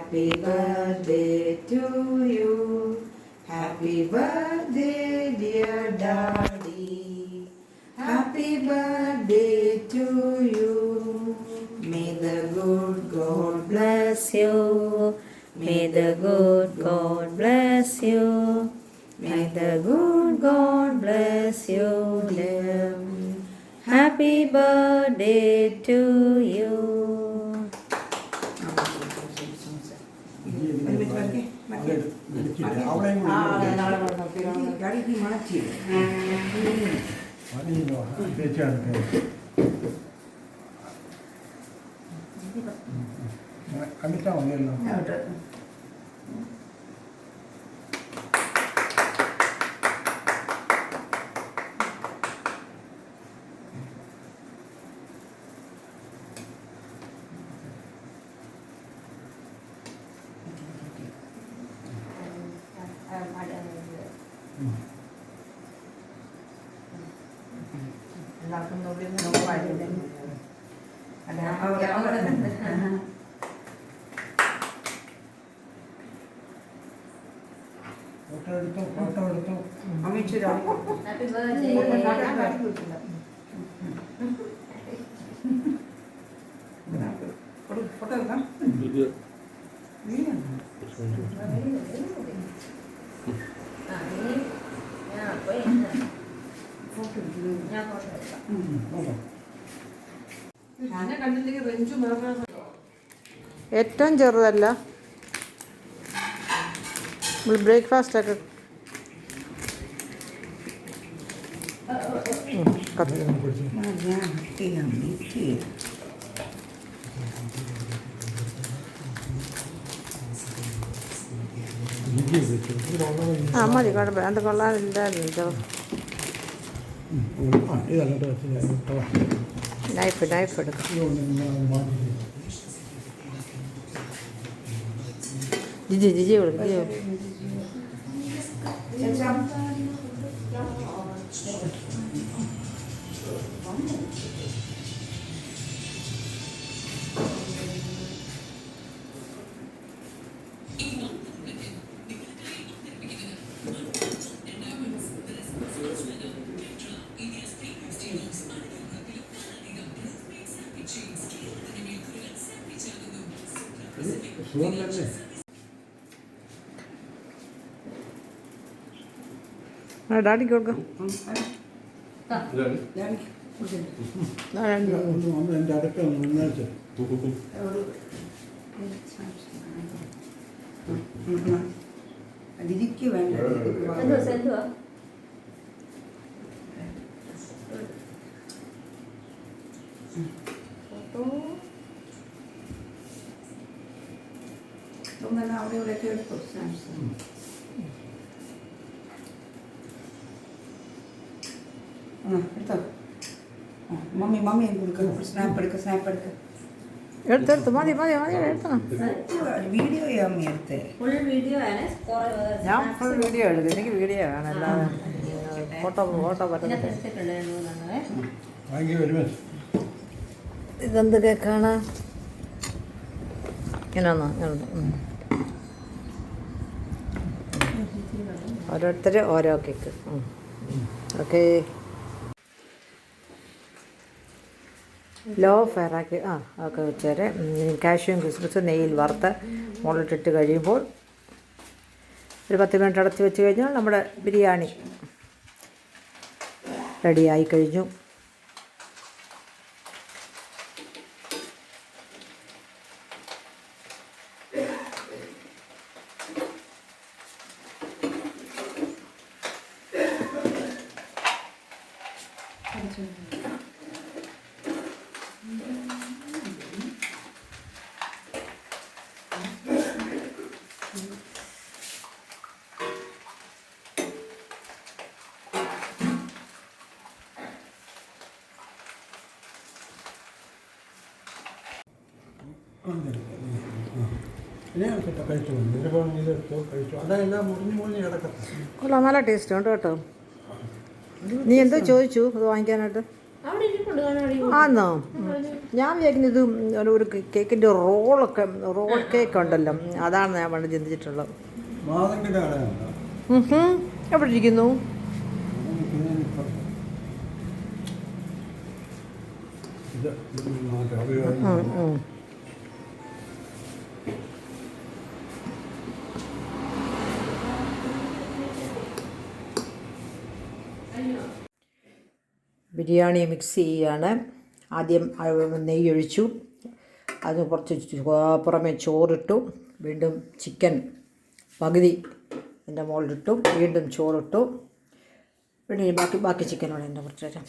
Happy birthday to you. Happy birthday, dear Daddy. Happy birthday to you. May the good God bless you. May the good God bless you. May the good God bless you, dear. Happy birthday to you. എല്ലാവർക്കും photo എടുത്തോ photo എടുക്കാം. ഏറ്റവും ചെറുതല്ല നമ്മൾ breakfast ഒക്കെ ആ മതി കുഴപ്പമില്ല. അത് കൊള്ളാനില്ലായിരുന്നോ നൈഫ് എടുക്കും. ജിജി കൊടുക്കും. ഡാഡിക്ക് കൊടുക്കാം. അതിരിക്ക് വേണ്ട അവിടെ ഇവിടെയൊക്കെ എടുത്തു. എടുത്തോ. മമ്മി കൊടുക്കുക. സ്നാപ്പ് എടുക്ക. എടുത്തെടുത്ത് മതി എടുത്തണം. വീഡിയോ മമ്മി എടുത്തേ. ഞാൻ ഫുൾ വീഡിയോ എടുക്കും. എനിക്ക് വീഡിയോ വേണം. അല്ലാതെ ഫോട്ടോ പറ്റുന്നത്. ഇതെന്ത് കേക്കാണ്? ഇങ്ങനെയാണോ? ഓരോരുത്തർ ഓരോ കേക്ക്. ഓക്കെ. ലോ ഫെയറാക്കി ഒക്കെ വെച്ചേരെ. കാഷ്യൂം കിസ്മിസ് നെയ്യിൽ വറുത്ത് മുകളിലിട്ടിട്ട് കഴിയുമ്പോൾ ഒരു 10 മിനിറ്റ് അടച്ച് വെച്ച് കഴിഞ്ഞാൽ നമ്മുടെ ബിരിയാണി റെഡിയായി കഴിഞ്ഞു. കൊള്ളാം, നല്ല ടേസ്റ്റ് ഉണ്ട് കേട്ടോ. നീ എന്തോ ചോദിച്ചു അത് വാങ്ങിക്കാനായിട്ട്? ആന്നോ? ഞാൻ വിചാരിക്കുന്നത് ഇത് ഒരു കേക്കിൻ്റെ റോൾ കേക്ക് ഉണ്ടല്ലോ, അതാണ് ഞാൻ പണ്ട് ചിന്തിച്ചിട്ടുള്ളത്. എവിടെ ഇരിക്കുന്നു? ബിരിയാണി മിക്സ് ചെയ്യുകയാണ്. ആദ്യം നെയ്യ് ഒഴിച്ചു, അതിന് കുറച്ച് പുറമെ ചോറിട്ടു, വീണ്ടും ചിക്കൻ പകുതി എൻ്റെ മുകളിലിട്ടു, വീണ്ടും ചോറിട്ടു, പിന്നെ ബാക്കി ചിക്കനോടെ എൻ്റെ കുറച്ച് നേരം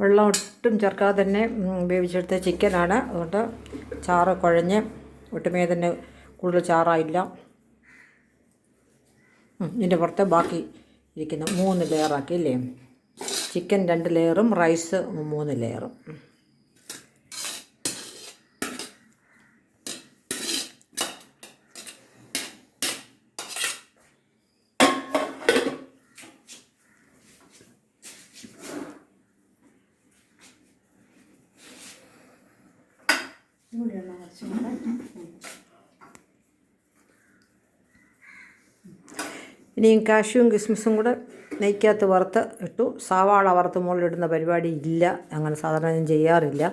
വെള്ളം ഒട്ടും ചേർക്കാതെ തന്നെ വേവിച്ചെടുത്ത ചിക്കനാണ്. അതുകൊണ്ട് ചാറ് കുഴഞ്ഞ് ഒട്ടുമേ തന്നെ കൂടുതൽ ചാറായില്ല. ഇതിൻ്റെ പുറത്ത് ബാക്കി ഇരിക്കുന്ന 3 ലെയറാക്കി അല്ലേ, ചിക്കൻ 2 ലെയറും റൈസ് 3 ലെയറും. ഇനിയും കാഷ്യൂവും കിസ്മിസും കൂടെ നെയ്ക്കകത്ത് വറുത്ത് ഇട്ടു. സവാള വറുത്ത് മുകളിലിടുന്ന പരിപാടി ഇല്ല, അങ്ങനെ സാധാരണ ഞാൻ ചെയ്യാറില്ല.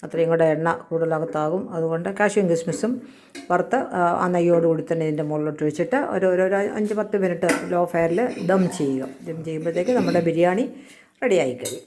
അത്രയും കൂടെ എണ്ണ കൂടുതലകത്താകും. അതുകൊണ്ട് കാഷ്യൂവും കിസ്മിസും വറുത്ത് ആ നെയ്യോടുകൂടി തന്നെ ഇതിൻ്റെ മുകളിലോട്ട് വെച്ചിട്ട് ഒരു 5-10 മിനിറ്റ് ലോ ഫയറിൽ ദം ചെയ്യുക. ദം ചെയ്യുമ്പോഴത്തേക്ക് നമ്മുടെ ബിരിയാണി റെഡിയായി കഴിയും.